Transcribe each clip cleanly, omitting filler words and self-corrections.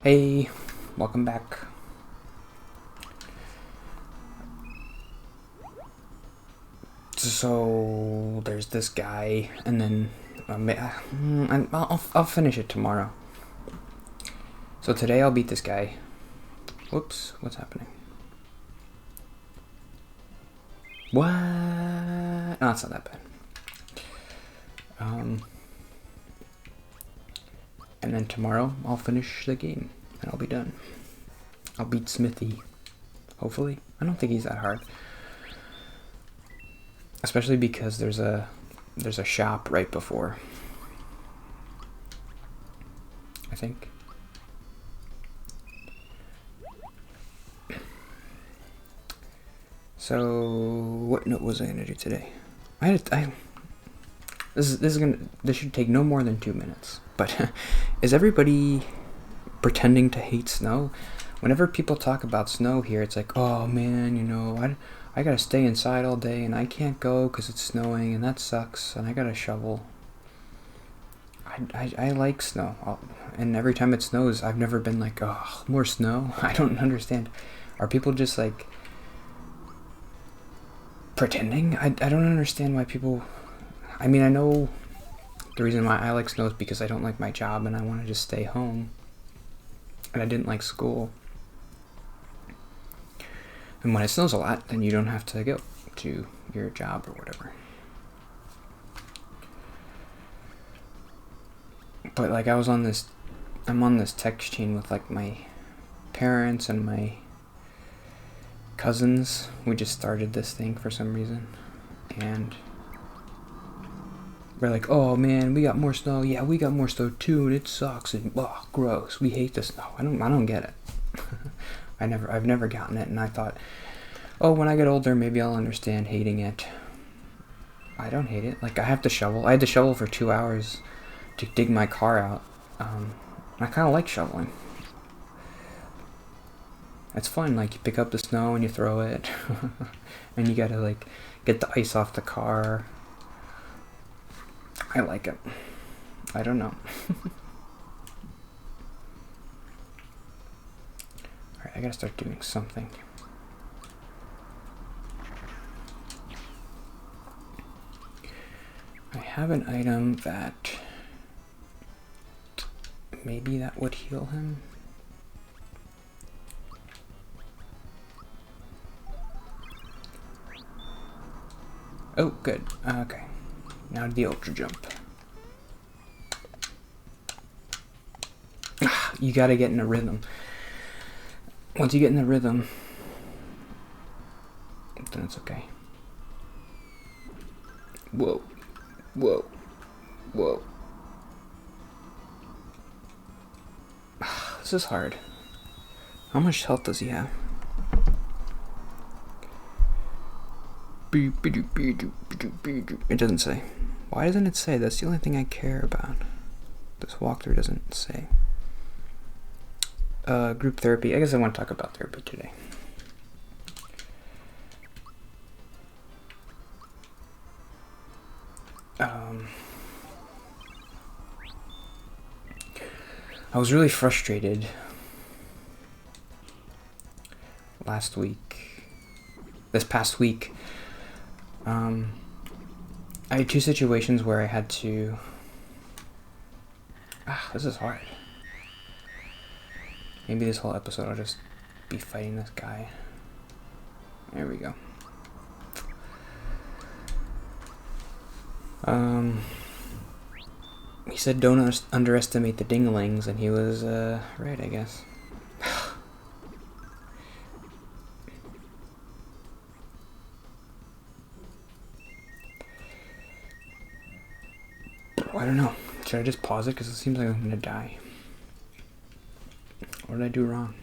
Hey, welcome back. So there's this guy, and then I'll finish it tomorrow. So today I'll beat this guy. Whoops, what's happening? What? No, it's not that bad. And then tomorrow I'll finish the game, and I'll be done. I'll beat Smithy, hopefully. I don't think he's that hard. Especially because there's a shop right before. I think. So what note was I gonna do today? This should take no more than 2 minutes. But is everybody pretending to hate snow? Whenever people talk about snow here, it's like, oh man, I gotta stay inside all day and I can't go because it's snowing and that sucks and I gotta shovel. I like snow, and every time it snows, I've never been like, oh, more snow. I don't understand. Are people just like pretending? I don't understand why people. I mean, I know the reason why I like snow is because I don't like my job and I want to just stay home. And I didn't like school. And when it snows a lot, then you don't have to go to your job or whatever. But like I'm on this text chain with like my parents and my cousins. We just started this thing for some reason. And we're like, oh man, we got more snow. Yeah, we got more snow too, and it sucks. And oh, gross. We hate the snow. I don't get it. I've never gotten it, and I thought, oh, when I get older, maybe I'll understand hating it. I don't hate it. Like I have to shovel. I had to shovel for 2 hours to dig my car out. I kind of like shoveling. It's fun. Like you pick up the snow and you throw it, and you gotta like get the ice off the car. I like it. I don't know. Alright, I gotta start doing something. I have an item that maybe that would heal him. Oh, good. Okay. Now the ultra jump. You gotta get in a rhythm. Once you get in the rhythm, then it's okay. Whoa. Whoa. Whoa. This is hard. How much health does he have? It doesn't say. Why doesn't it say? That's the only thing I care about. This walkthrough doesn't say. Group therapy. I guess I want to talk about therapy today. I was really frustrated this past week. I had 2 situations where I had to... this is hard. Maybe this whole episode I'll just be fighting this guy. There we go. He said don't underestimate the dinglings, and he was right, I guess. I don't know. Should I just pause it? Because it seems like I'm going to die. What did I do wrong?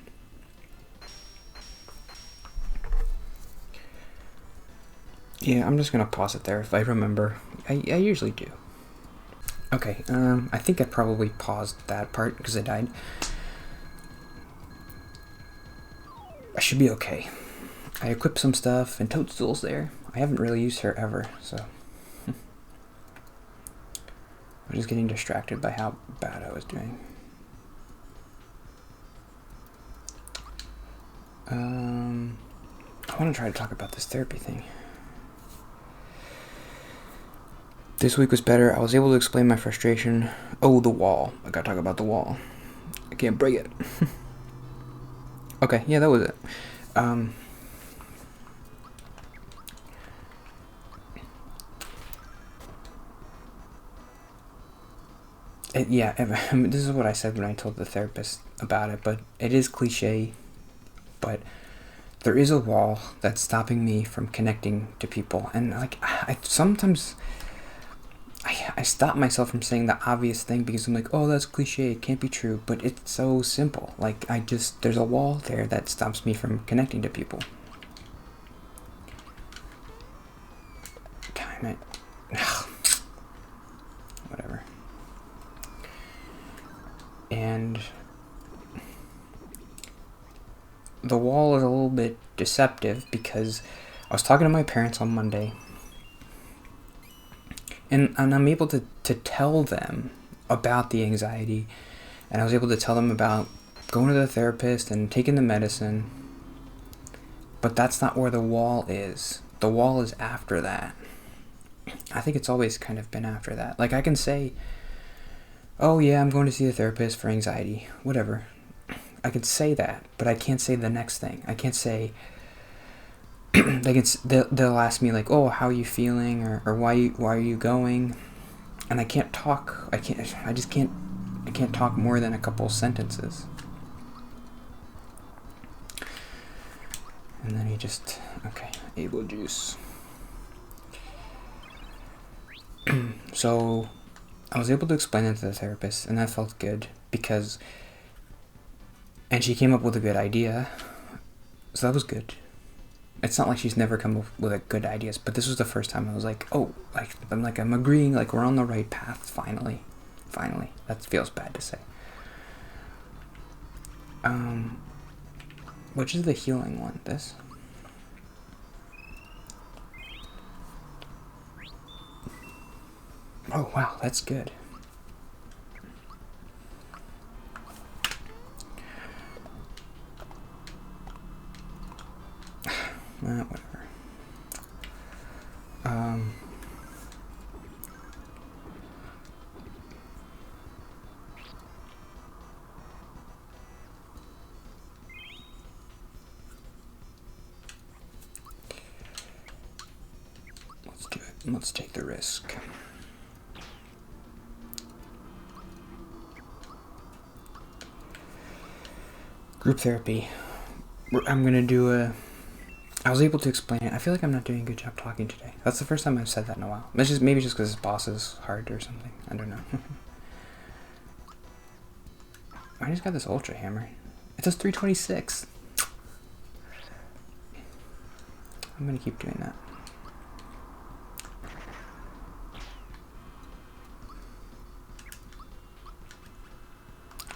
Yeah, I'm just going to pause it there if I remember. I usually do. Okay, I think I probably paused that part because I died. I should be okay. I equipped some stuff, and Toadstool's there. I haven't really used her ever, so... I was just getting distracted by how bad I was doing. I want to try to talk about this therapy thing. This week was better. I was able to explain my frustration. Oh, the wall. I gotta talk about the wall. I can't break it. Okay, yeah, that was it. This is what I said when I told the therapist about it, but it is cliche, but there is a wall that's stopping me from connecting to people. And like, I sometimes I stop myself from saying the obvious thing because I'm like, oh, that's cliche, it can't be true, but it's so simple. Like, there's a wall there that stops me from connecting to people. Damn it. Whatever. And the wall is a little bit deceptive because I was talking to my parents on Monday, and I'm able to tell them about the anxiety, and I was able to tell them about going to the therapist and taking the medicine, but that's not where the wall is. The wall is after that. I think it's always kind of been after that. Like, I can say, oh yeah, I'm going to see a therapist for anxiety, whatever. I could say that, but I can't say the next thing. I can't say, they'll ask me like, oh, how are you feeling, or why are you going? And I can't talk. I can't talk more than a couple sentences. And then okay, able juice. So I was able to explain it to the therapist, and that felt good and she came up with a good idea, so that was good. It's not like she's never come up with good ideas, but this was the first time I was like, oh, I'm agreeing, like, we're on the right path, finally. That feels bad to say. Which is the healing one? This? Oh, wow, that's good. Whatever. Let's do it. Let's take the risk. Group therapy. I'm gonna do I was able to explain it. I feel like I'm not doing a good job talking today. That's the first time I've said that in a while. Maybe just because this boss is hard or something. I don't know. I just got this ultra hammer. It does 326. I'm gonna keep doing that.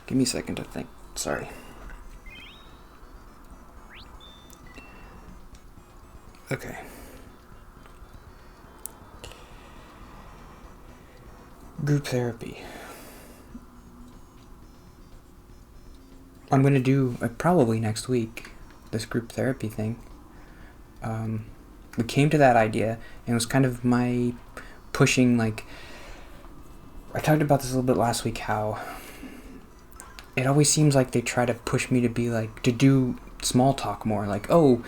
Give me a second to think. Sorry. Okay. Group therapy. I'm going to do, probably next week, this group therapy thing. We came to that idea, and it was kind of my pushing, like, I talked about this a little bit last week, how it always seems like they try to push me to be like, to do small talk more, like, oh,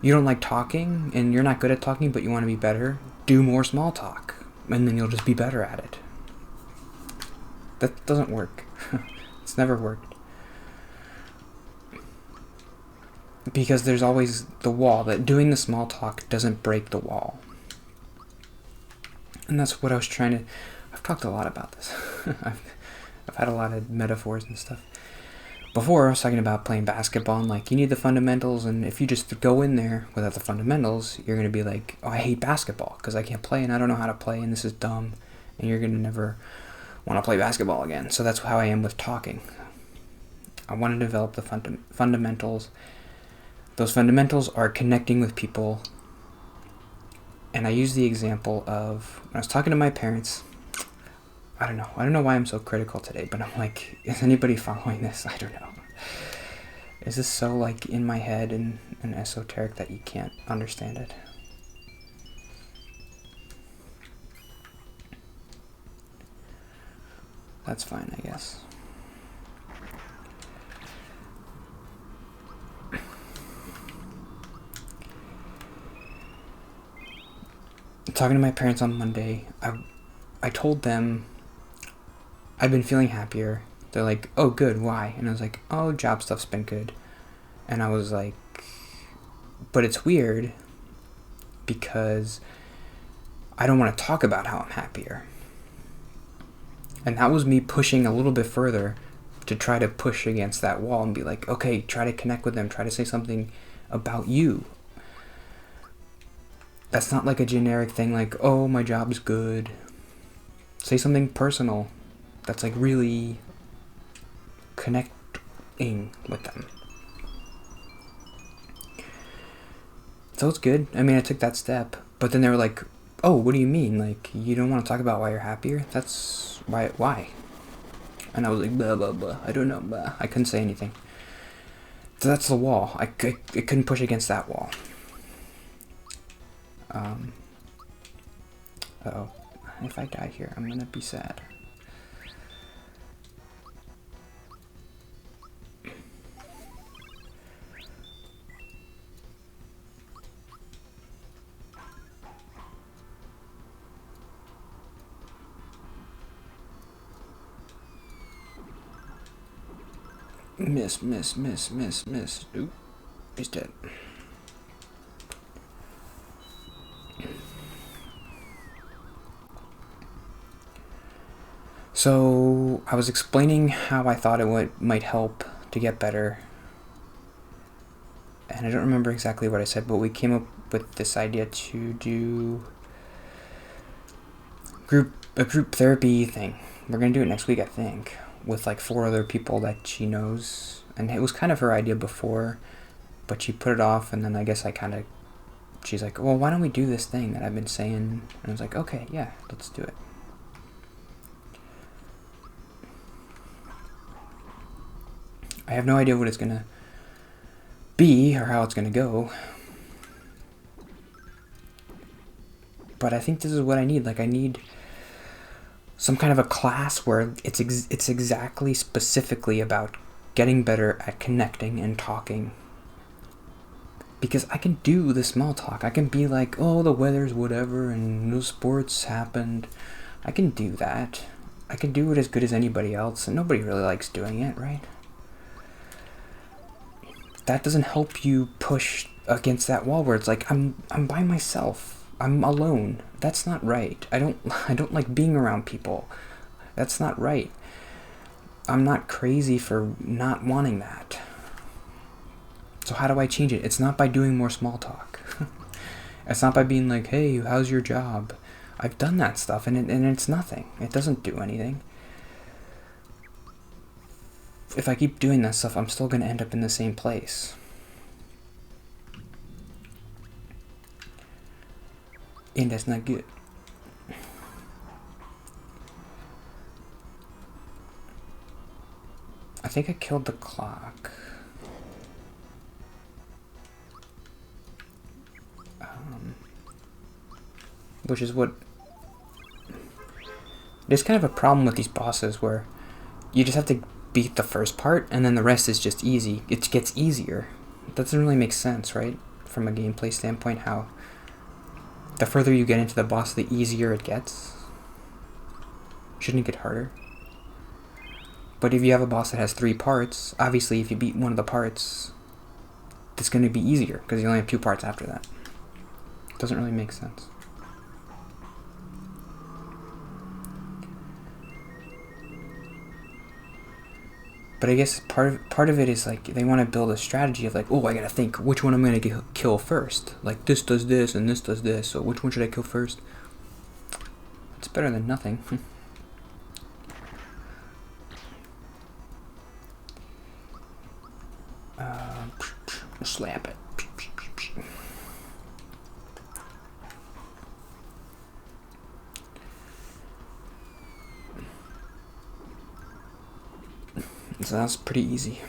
you don't like talking, and you're not good at talking, but you want to be better, do more small talk, and then you'll just be better at it. That doesn't work. It's never worked. Because there's always the wall, that doing the small talk doesn't break the wall. And that's what I was trying to... I've talked a lot about this. I've had a lot of metaphors and stuff. Before, I was talking about playing basketball, and like, you need the fundamentals, and if you just go in there without the fundamentals, you're going to be like, oh, I hate basketball because I can't play, and I don't know how to play, and this is dumb, and you're going to never want to play basketball again. So that's how I am with talking. I want to develop the fundamentals. Those fundamentals are connecting with people, and I use the example of, when I was talking to my parents, I don't know why I'm so critical today, but I'm like, is anybody following this? I don't know. Is this so like in my head and esoteric that you can't understand it? That's fine, I guess. Talking to my parents on Monday, I told them I've been feeling happier. They're like, oh, good, why? And I was like, oh, job stuff's been good. And I was like, but it's weird because I don't want to talk about how I'm happier. And that was me pushing a little bit further to try to push against that wall and be like, okay, try to connect with them, try to say something about you. That's not like a generic thing like, oh, my job's good. Say something personal that's like really connecting with them. So it's good. I mean, I took that step. But then they were like, oh, what do you mean? Like, you don't want to talk about why you're happier? That's why? And I was like, blah, blah, blah. I don't know, blah. I couldn't say anything. So that's the wall. I couldn't push against that wall. Uh-oh. If I die here, I'm gonna be sad. Miss. Oop. He's dead. So I was explaining how I thought it might help to get better. And I don't remember exactly what I said, but we came up with this idea to do a group therapy thing. We're gonna do it next week, I think, with like 4 other people that she knows. And it was kind of her idea before, but she put it off, and then I guess she's like, well, why don't we do this thing that I've been saying? And I was like, okay, yeah, let's do it. I have no idea what it's gonna be or how it's gonna go, but I think this is what I need. Like, I need some kind of a class where it's exactly specifically about getting better at connecting and talking. Because I can do the small talk. I can be like, oh, the weather's whatever and no sports happened. I can do that. I can do it as good as anybody else, and nobody really likes doing it, right? That doesn't help you push against that wall where it's like, I'm by myself. I'm alone. That's not right. I don't like being around people. That's not right. I'm not crazy for not wanting that. So how do I change it? It's not by doing more small talk. It's not by being like, hey, how's your job? I've done that stuff, and it's nothing. It doesn't do anything. If I keep doing that stuff, I'm still going to end up in the same place. And that's not good. I think I killed the clock. Which is what... There's kind of a problem with these bosses where you just have to beat the first part and then the rest is just easy. It gets easier. It doesn't really make sense, right? From a gameplay standpoint, how the further you get into the boss, the easier it gets. Shouldn't it get harder? But if you have a boss that has 3 parts, obviously if you beat one of the parts, it's going to be easier because you only have 2 parts after that. It doesn't really make sense. But I guess part of it is like they want to build a strategy of like, oh, I gotta think which one I'm gonna kill first. Like this does this and this does this, so which one should I kill first? It's better than nothing. Slap it. So that's pretty easy.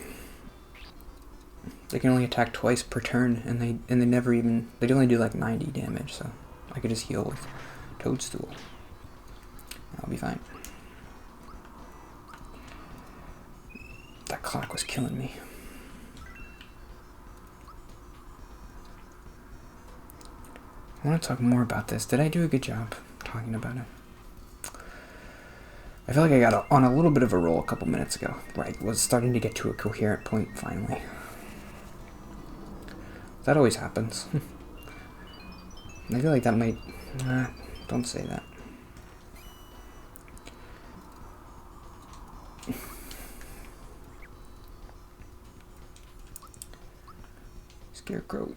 They can only attack twice per turn, and they never even, they only do like 90 damage, so I could just heal with Toadstool. I'll be fine. That clock was killing me. I want to talk more about this. Did I do a good job talking about it? I feel like I got on a little bit of a roll a couple minutes ago, where I was starting to get to a coherent point finally. That always happens. I feel like that might... Nah, don't say that. Scarecrow.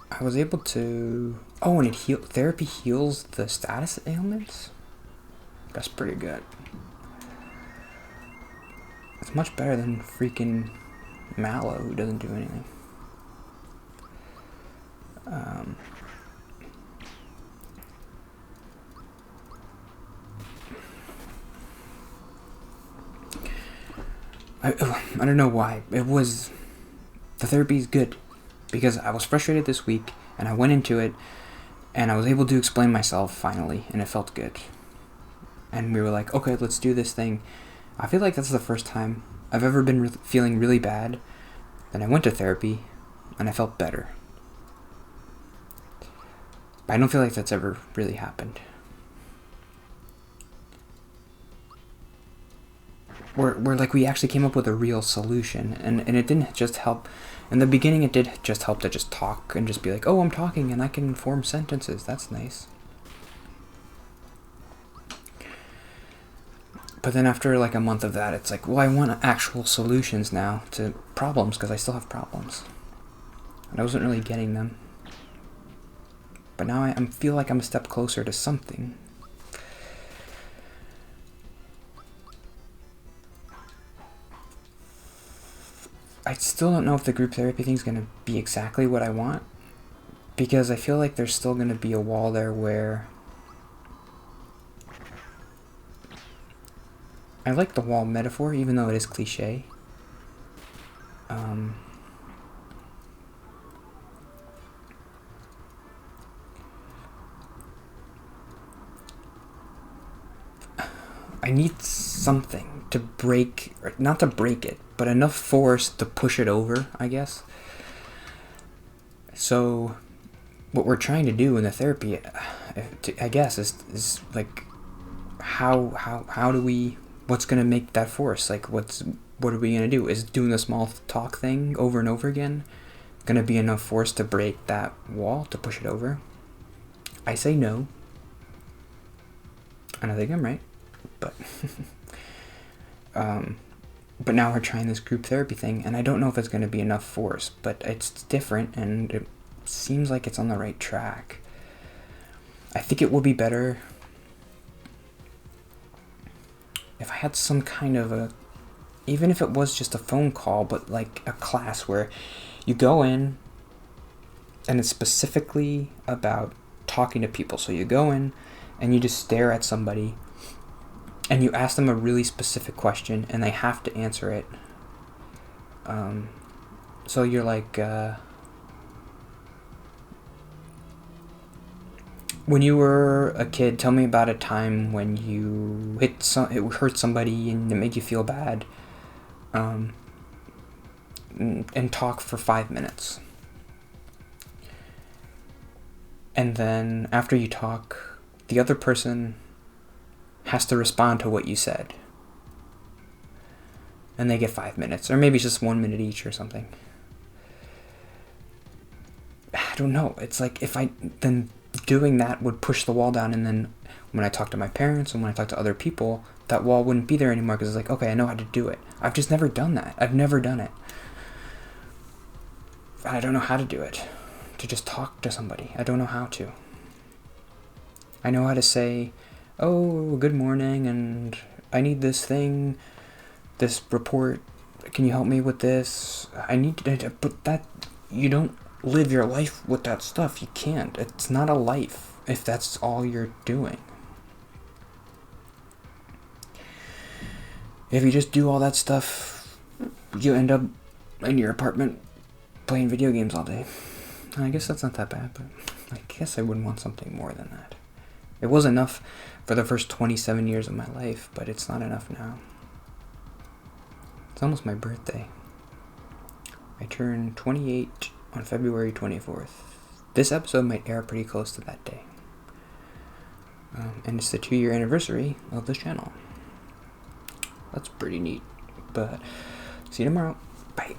I was able to... Oh, and therapy heals the status ailments? That's pretty good. It's much better than freaking Mallow, who doesn't do anything. I don't know why. The therapy is good. Because I was frustrated this week, and I went into it, and I was able to explain myself finally, and it felt good. And we were like, okay, let's do this thing. I feel like that's the first time I've ever been feeling really bad. Then I went to therapy, and I felt better. But I don't feel like that's ever really happened. Where like we actually came up with a real solution, and it didn't just help. In the beginning, it did just help to just talk and just be like, oh, I'm talking and I can form sentences. That's nice. But then after like a month of that, it's like, well, I want actual solutions now to problems because I still have problems. And I wasn't really getting them. But now I feel like I'm a step closer to something. I still don't know if the group therapy thing is going to be exactly what I want, because I feel like there's still going to be a wall there where I like the wall metaphor, even though it is cliche. I need something to break, or not to break it, but enough force to push it over, I guess. So, what we're trying to do in the therapy, I guess, is like, how do we, what's gonna make that force? Like, what are we gonna do? Is doing the small talk thing over and over again gonna be enough force to break that wall, to push it over? I say no. And I think I'm right. But but now we're trying this group therapy thing, and I don't know if it's going to be enough force, but it's different, and it seems like it's on the right track. I think it would be better if I had some kind of a, even if it was just a phone call, but like a class where you go in, and it's specifically about talking to people. So you go in, and you just stare at somebody, and you ask them a really specific question, and they have to answer it. So you're like, when you were a kid, tell me about a time when you it hurt somebody and it made you feel bad. And talk for 5 minutes. And then after you talk, the other person has to respond to what you said. And they get 5 minutes, or maybe it's just 1 minute each or something. I don't know. It's like then doing that would push the wall down, and then when I talk to my parents and when I talk to other people, that wall wouldn't be there anymore, because it's like, okay, I know how to do it. I've just never done that. I've never done it. I don't know how to do it. To just talk to somebody. I don't know how to. I know how to say, oh, good morning, and I need this thing, this report, can you help me with this? I need to, but that, you don't live your life with that stuff. You can't. It's not a life. if that's all you're doing. If you just do all that stuff, you end up in your apartment playing video games all day. I guess that's not that bad, but I guess I wouldn't want something more than that. It was enough for the first 27 years of my life, but it's not enough now. It's almost my birthday. I turn 28 on February 24th. This episode might air pretty close to that day. And it's the 2-year anniversary of this channel. That's pretty neat. But see you tomorrow. Bye.